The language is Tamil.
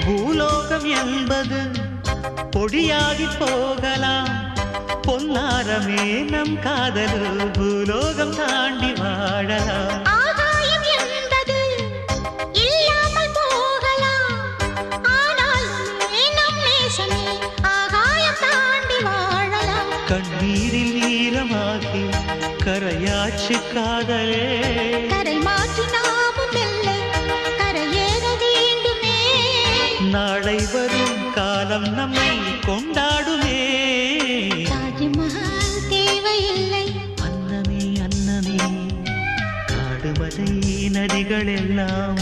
பூலோகம் என்பது பொடியாகி போகலாம், பொன்னாரமே நம் காதல் பூலோகம் தாண்டி வாழலாம். ஆகாயம் என்பது இல்லாமல் போகலாம், ஆனால் நம் நேசமே ஆகாயம் தாண்டி வாழலாம். கண்ணீரில் ஈரமாகி கரையாச்சு காதலே, கரை மாற்றி நாமும் வெல்லை கரையேற வேண்டுமே. நாளை வரும் காலம் நம்மை கொண்டாடுமே. தாஜ்மஹால் தேவையில்லை அன்னமே அன்னமே, காடுமலை நதிகள் எல்லாம்